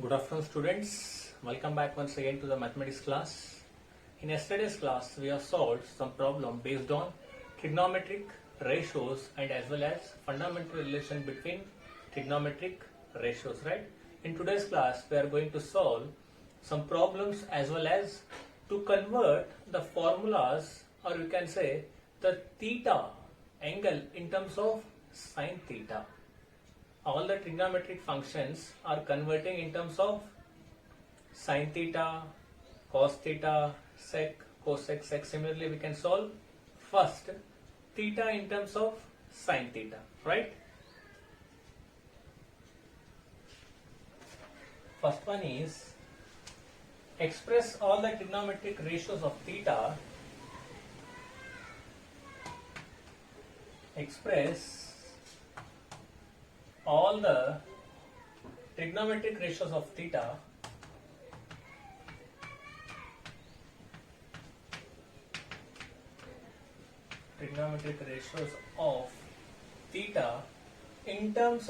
Good afternoon, students. Welcome back once again to the mathematics class. In yesterday's class, we have solved some problem based on trigonometric ratios and as well as fundamental relation between trigonometric ratios, right? In today's class, we are going to solve some problems as well as to convert the formulas, or you can say the theta angle in terms of sine theta. All the trigonometric functions are converting in terms of sine theta, cos theta, sec, cosec, sec. Similarly, we can solve first theta in terms of sine theta, right? First one is express all the trigonometric ratios of theta. Express all the trigonometric ratios of theta in terms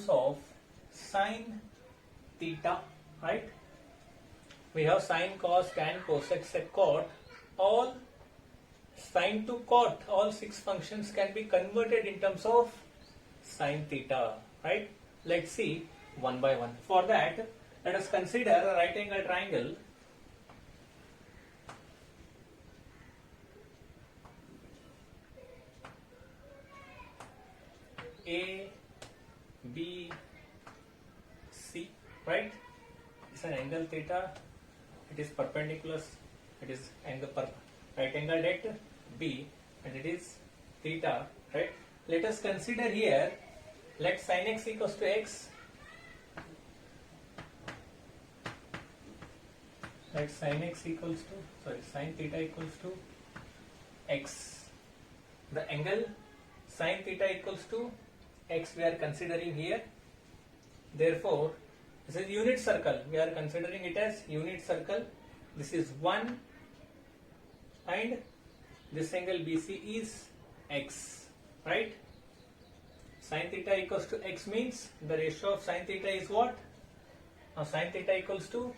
of sine theta, right? We have sine, cos, tan, cosec, sec, cot. All sine to cot, all six functions can be converted in terms of sine theta, right? Let's see one by one. For that, let us consider a right angle triangle. A, B, C, right? It's an angle theta. It is perpendicular. It is angle right angle at B, and it is theta, right? Let us consider here. Let sin x equals to x. Let sin theta equals to x. The angle sin theta equals to x we are considering here. Therefore, this is unit circle. We are considering it as unit circle. This is 1 and this angle BC is x, right? Sin theta equals to x means the ratio of sin theta is what? Now sin theta equals to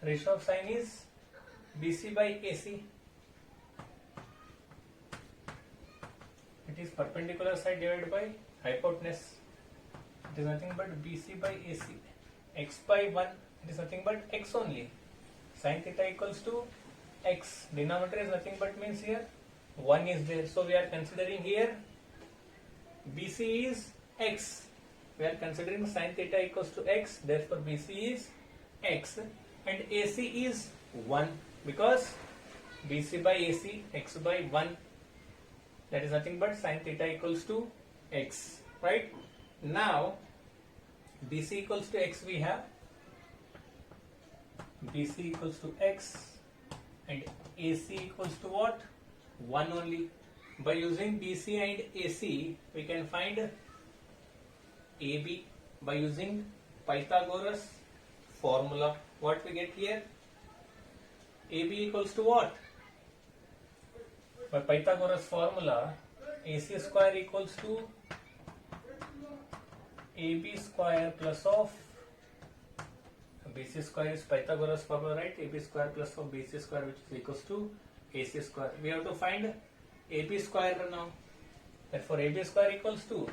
ratio of sin is BC by AC. It is perpendicular side divided by hypotenuse. It is nothing but BC by AC. X by 1, it is nothing but x only. Sin theta equals to x. Denominator is nothing but means here 1 is there. So we are considering here BC is x. We are considering sin theta equals to x. Therefore BC is x and AC is 1 because BC by AC x by 1. That is nothing but sin theta equals to x, right? Now BC equals to x we have. BC equals to x and AC equals to what? 1 only. By using BC and AC, we can find AB by using Pythagoras formula. What we get here? AB equals to what? By Pythagoras formula, AC square equals to AB square plus of BC square is Pythagoras formula, right? AB square plus of BC square, which is equals to AC square. We have to find AB square now. Therefore, AB square equals to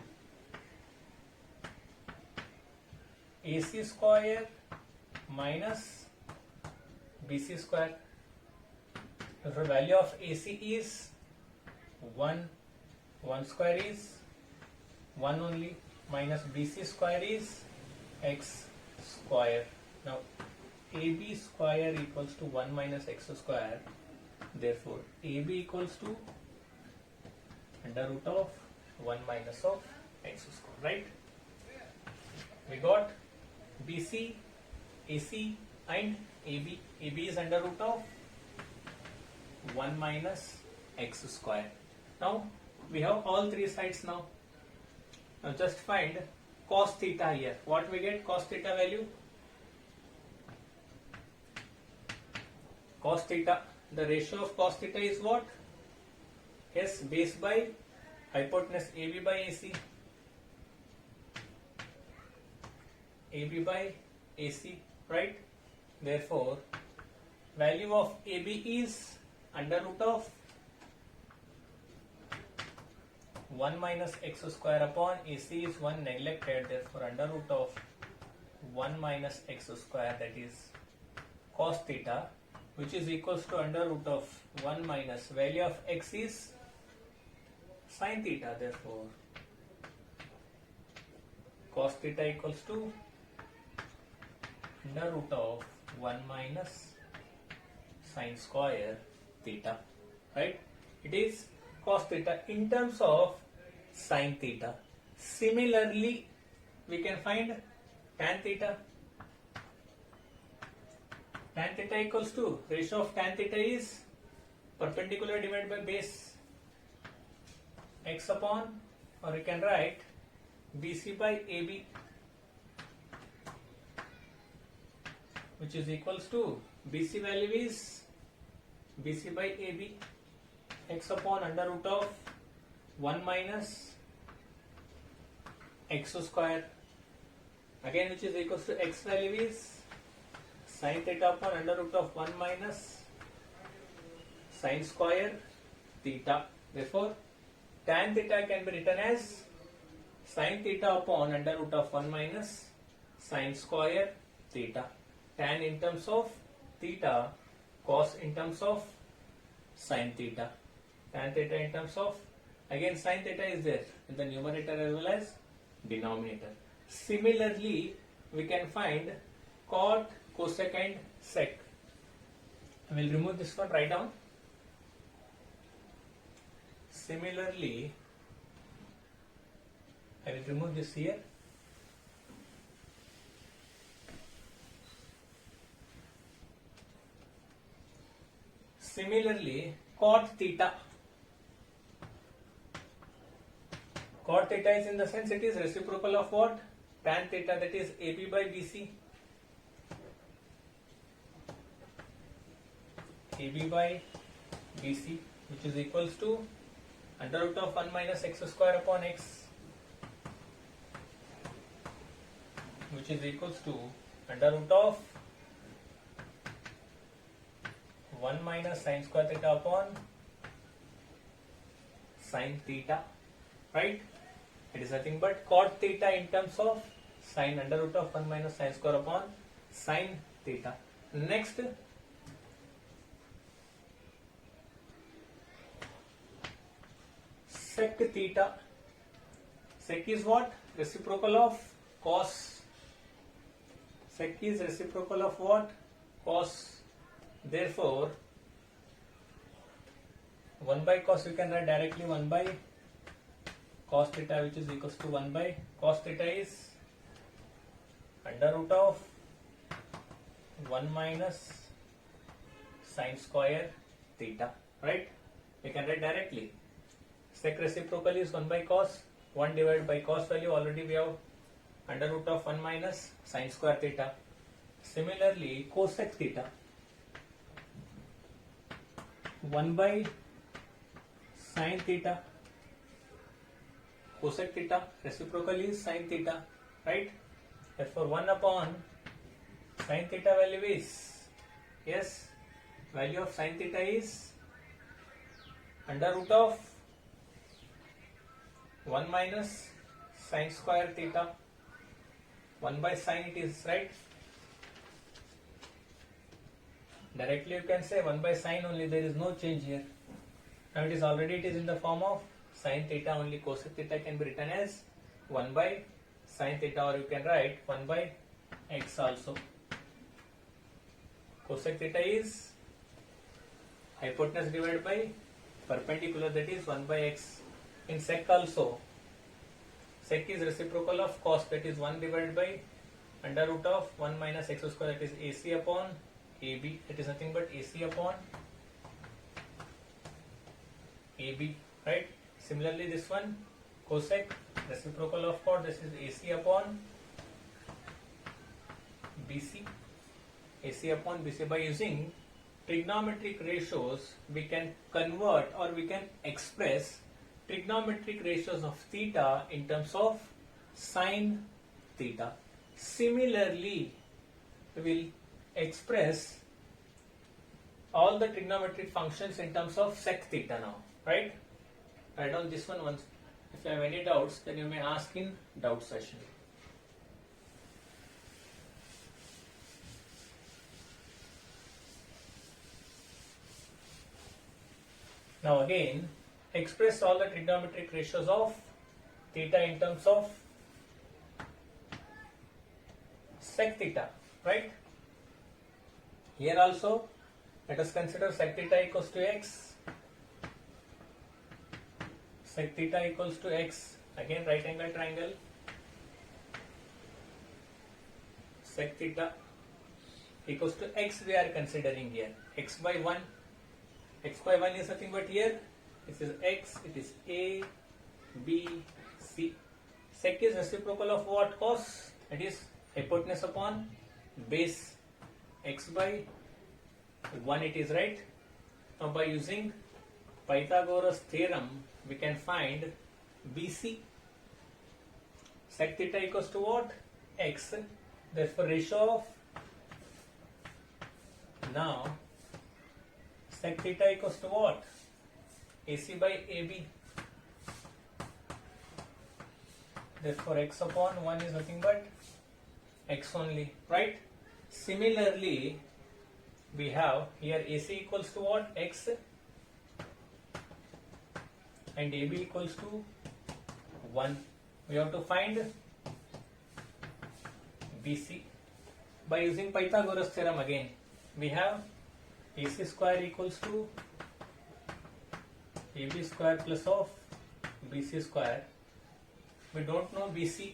AC square minus BC square. The value of AC is 1. 1 square is 1 only. Minus BC square is x square. Now AB square equals to 1 minus x square. Therefore AB equals to under root of 1 minus of x square, right? We got BC, AC and AB. AB is under root of 1 minus x square. Now we have all three sides now. Now just find cos theta here. What we get? Cos theta value? Cos theta the ratio of cos theta is what? Yes, base by hypotenuse, AB by AC. AB by AC, right? Therefore, value of AB is under root of 1 minus x square upon AC is 1 neglected, therefore under root of 1 minus x square, that is cos theta, which is equals to under root of 1 minus value of x is sin theta, therefore cos theta equals to under root of 1 minus sin square theta, right? It is cos theta in terms of sin theta. Similarly, we can find tan theta. Tan theta equals to ratio of tan theta is perpendicular divided by base x upon, or you can write BC by AB, which is equals to BC value is BC by AB x upon under root of 1 minus x square, again which is equals to x value is sin theta upon under root of 1 minus sin square theta. Therefore, tan theta can be written as sin theta upon under root of 1 minus sin square theta. Tan in terms of theta, cos in terms of sin theta. Tan theta in terms of, again sin theta is there in the numerator as well as denominator. Similarly, we can find cot, cosec and sec. I will remove this one, write down. Similarly, I will remove this here. Similarly, cot theta. Cot theta is in the sense it is reciprocal of what? Tan theta, that is AB by BC. AB by BC, which is equals to under root of 1 minus x square upon x, which is equals to under root of 1 minus sin square theta upon sin theta, right? It is nothing but cot theta in terms of sin under root of 1 minus sin square upon sin theta. Next, sec theta. Sec is what? Reciprocal of cos. Sec is reciprocal of what? Cos. Therefore, 1 by cos you can write directly 1 by cos theta, which is equals to 1 by cos theta is under root of 1 minus sin square theta, right? We can write directly. Sec reciprocal is 1 by cos, 1 divided by cos value, already we have under root of 1 minus sin square theta. Similarly, cosec theta, 1 by sin theta. Cosec theta reciprocal is sin theta, right? Therefore 1 upon sin theta value is, yes, value of sin theta is under root of 1 minus sin square theta. 1 by sin it is, right? Directly you can say 1 by sin only, there is no change here. Now it is in the form of sin theta only. Cosec theta can be written as 1 by sin theta, or you can write 1 by x also. Cosec theta is hypotenuse divided by perpendicular, that is 1 by x. In sec also, sec is reciprocal of cos, that is 1 divided by under root of 1 minus x square, that is AC upon AB, that is nothing but AC upon AB, right? Similarly, this one cosec reciprocal of cot, this is AC upon BC, AC upon BC. By using trigonometric ratios, we can convert or we can express trigonometric ratios of theta in terms of sine theta. Similarly, we will express all the trigonometric functions in terms of sec theta now, right? Write down this one once. If you have any doubts, then you may ask in doubt session. Now again, express all the trigonometric ratios of theta in terms of sec theta, right? Here also, let us consider sec theta equals to x. Sec theta equals to x. Again, right angle triangle. Sec theta equals to x we are considering here. X by 1. X by 1 is nothing but here. This is x. It is a, b, c. Sec is reciprocal of what? Cos. That is hypotenuse upon base. X by 1 it is, right? Now by using Pythagoras theorem, we can find BC. Sec theta equals to what? X. Therefore ratio of, now sec theta equals to what? AC by AB. Therefore x upon 1 is nothing but x only, right? Similarly, we have here AC equals to what? X, and AB equals to 1. We have to find BC by using Pythagoras theorem again. We have AC square equals to AB square plus of BC square. We don't know BC,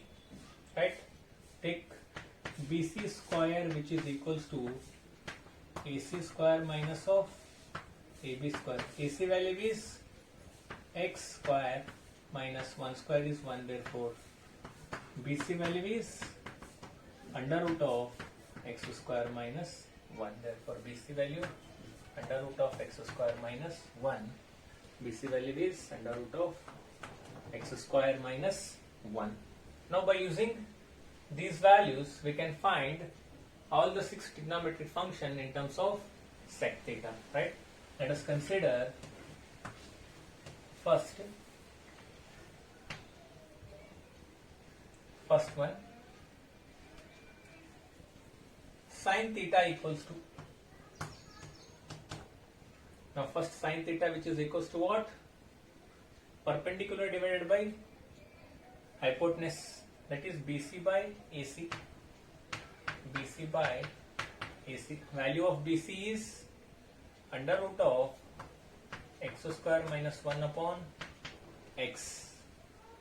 right? Take BC square, which is equals to AC square minus of AB square. AC value is x square minus 1 square is 1, therefore BC value is under root of x square minus 1, therefore BC value under root of x square minus 1. BC value is under root of x square minus 1. Now by using these values, we can find all the 6 trigonometric functions in terms of sec theta, right? Let us consider first one, sine theta equals to, now first sine theta, which is equals to what? Perpendicular divided by hypotenuse, that is BC by AC. BC by AC. Value of BC is under root of x square minus 1 upon x,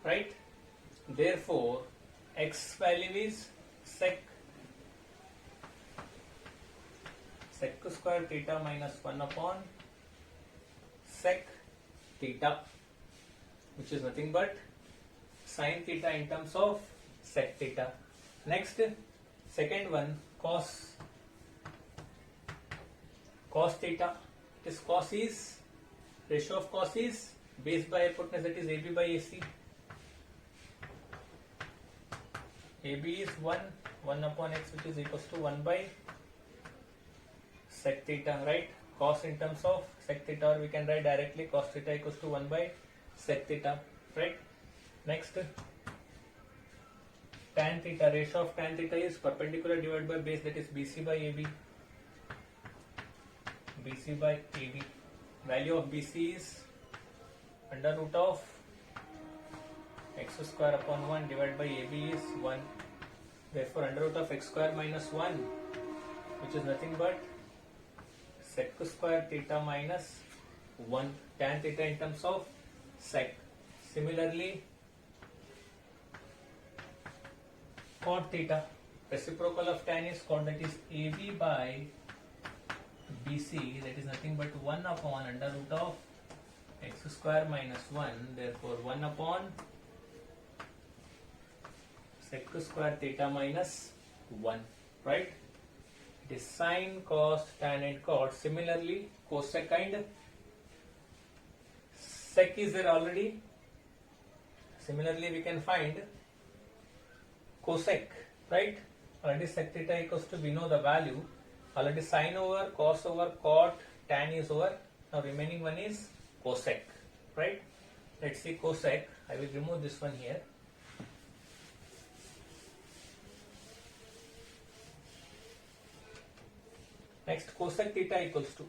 right? Therefore x value is sec square theta minus 1 upon sec theta, which is nothing but sine theta in terms of sec theta. Next, second one, cos theta. It is cos is, ratio of cos is base by hypotenuse, that is AB by AC. AB is 1 upon x, which is equals to 1 by sec theta, right? Cos in terms of sec theta, or we can write directly cos theta equals to 1 by sec theta, right? Next, tan theta. Ratio of tan theta is perpendicular divided by base, that is BC by AB. BC by AB. Value of BC is under root of x square upon 1 divided by AB is 1. Therefore under root of x square minus 1, which is nothing but sec square theta minus 1. Tan theta in terms of sec. Similarly, cot theta. Reciprocal of tan is cot, that is AB by BC, that is nothing but 1 upon under root of x square minus 1. Therefore 1 upon sec square theta minus 1, right? It is sine, cos, tan and cot. Similarly, cosec and sec is there already. Similarly, we can find cosec, right? Already sec theta equals to, we know the value. Already sine over, cos over, cot, tan is over. Now remaining one is cosec, right? Let's see cosec. I will remove this one here. Next, cosec theta equals to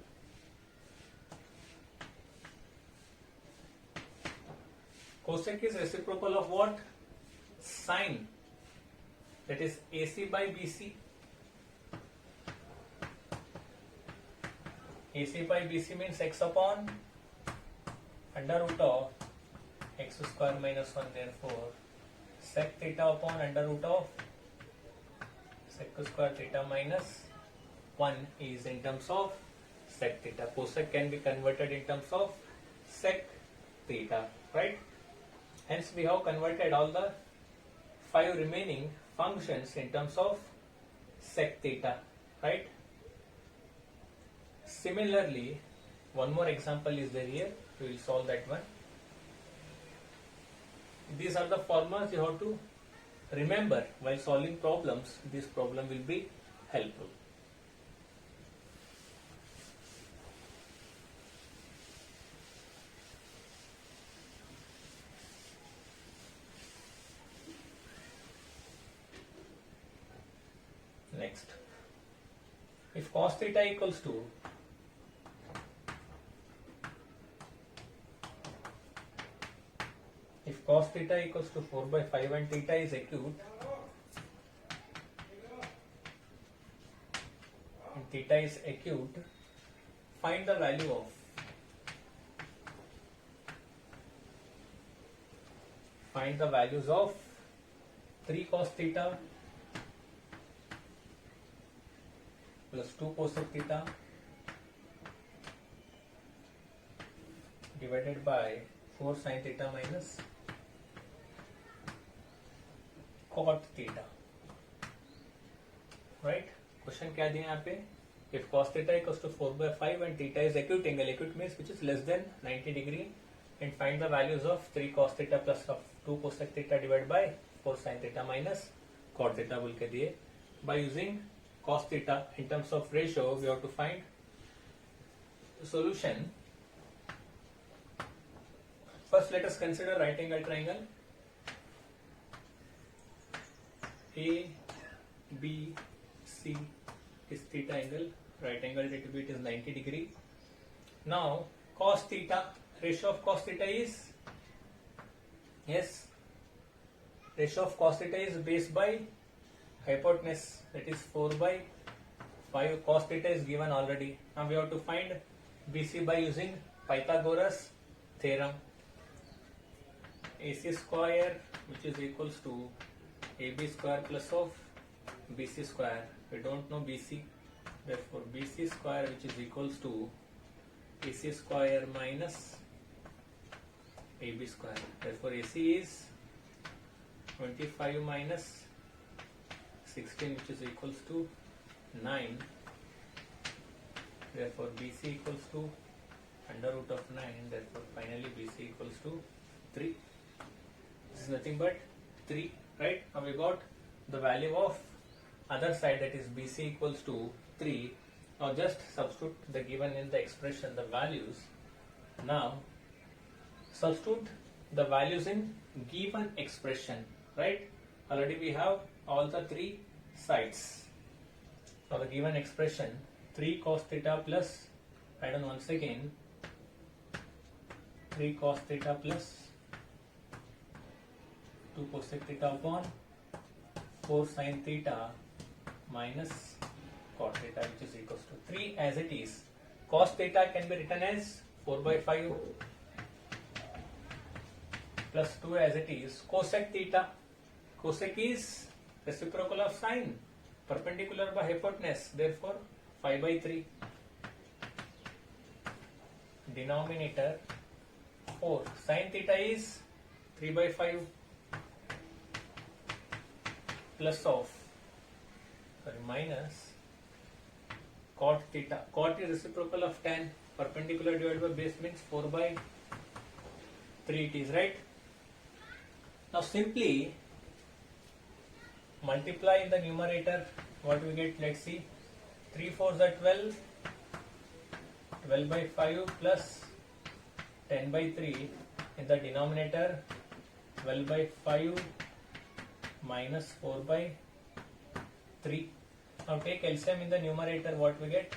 cosec is reciprocal of what? Sine. That is AC by BC. AC by BC means x upon under root of x square minus 1. Therefore, sec theta upon under root of sec square theta minus 1 is in terms of sec theta. Cosec can be converted in terms of sec theta, right? Hence, we have converted all the 5 remaining functions in terms of sec theta, right? Similarly, one more example is there here. We will solve that one. These are the formulas you have to remember while solving problems. This problem will be helpful. Next, if cos theta equals to if cos theta equals to 4 by 5 and theta is acute and theta is acute, find the value of find the values of 3 cos theta plus 2 cosec theta divided by 4 sin theta minus cot theta, right? Question क्या दिया यहाँ पे? If cos theta equals to 4 by 5 and theta is acute angle, acute means which is less than 90 degree, and find the values of 3 cos theta plus of 2 cosec theta divided by 4 sin theta minus cot theta बोल के दिए. By using cos theta in terms of ratio, we have to find the solution. First, let us consider right angle triangle. A, B, C is theta angle. Right angle to it is 90 degree. Now, cos theta, ratio of cos theta is, yes, ratio of cos theta is base by hypotenuse, that is 4 by 5. Cos theta is given already. Now we have to find BC by using Pythagoras theorem. AC square, which is equals to AB square plus of BC square. We don't know BC, therefore BC square, which is equals to AC square minus AB square. Therefore AC is 25 minus 16, which is equals to 9. Therefore BC equals to under root of 9. Therefore finally BC equals to 3. This is nothing but 3, right? Now we got the value of other side, that is BC equals to 3. Now just substitute the given in the expression the values. Now substitute the values in given expression, right? Already we have all the 3 sides. Now the given expression 3 cos theta plus, write down once again, 3 cos theta plus 2 cosec theta upon 4 sin theta minus cot theta, which is equals to 3 as it is. Cos theta can be written as 4 by 5 plus 2 as it is. Cosec theta, cosec is reciprocal of sine, perpendicular by hypotenuse, therefore 5 by 3. Denominator 4. Sin theta is 3 by 5 plus of, sorry, minus cot theta. Cot is reciprocal of tan. Perpendicular divided by base means 4 by 3 it is, right? Now simply multiply in the numerator. What we get? Let's see. 3 4s are 12. 12 by 5 plus 10 by 3 in the denominator. 12 by 5 minus 4 by 3. Now take LCM in the numerator. What we get?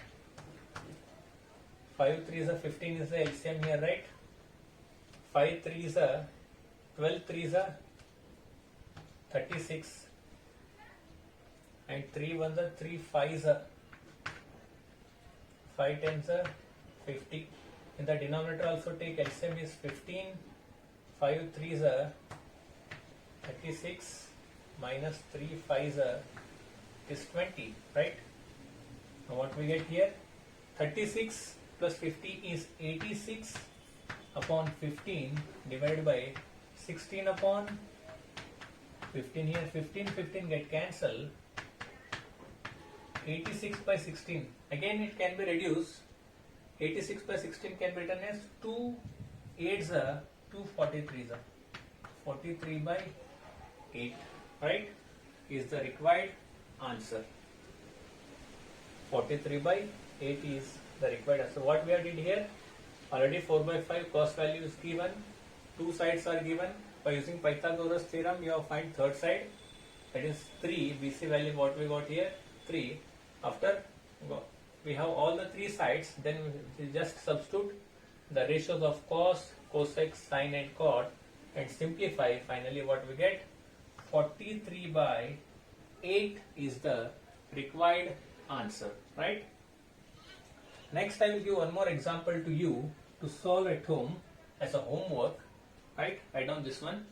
5 3 is a 15 is the LCM here, right? 5 3 is a 12 3 is a 36 and 3 1 is a 3 5 is a 5 10 is a 50. In the denominator also take LCM is 15. 5 3 is a 36 minus 3 5 is a is 20, right? Now what we get here? 36 plus 50 is 86 upon 15 divided by 16 upon 15 here. 15 get cancelled. 86 by 16. Again it can be reduced. 86 by 16 can be written as 2 8s are 243 are 43 by 8, right? Is the required answer. 43 by 8 is the required answer. What we have did here? Already 4 by 5 cos value is given. Two sides are given. By using Pythagoras theorem, you have find third side. That is 3. BC value what we got here? 3. After we have all the three sides, then we just substitute the ratios of cos, cosec, sin and cot and simplify. Finally what we get? 43 by 8 is the required answer, right? Next I will give one more example to you to solve at home as a homework, right? Write down this one.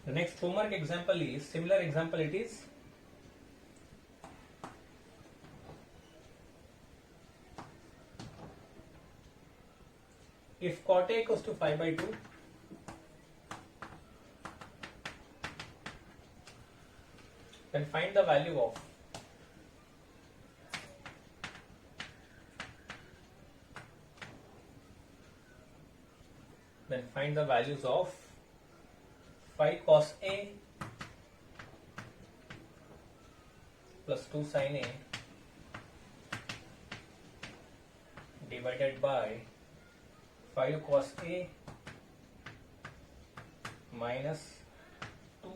The next homework example is, similar example it is. If cot A equals to 5 by 2, then find the value of values of 5 cos A plus 2 sin A divided by 5 cos A minus 2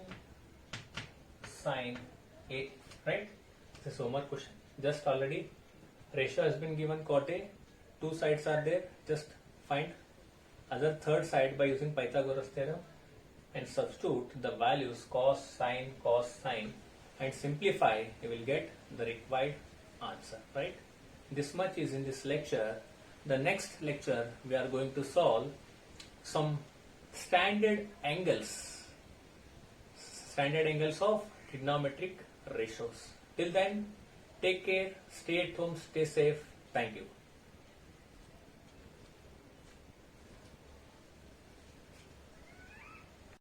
sin A, right? This is homework question. Just already ratio has been given cot A. Two sides are there. Just find other third side by using Pythagoras theorem and substitute the values cos, sin and simplify. You will get the required answer, right? This much is in this lecture. The next lecture we are going to solve some standard angles of trigonometric ratios. Till then, take care, stay at home, stay safe. Thank you.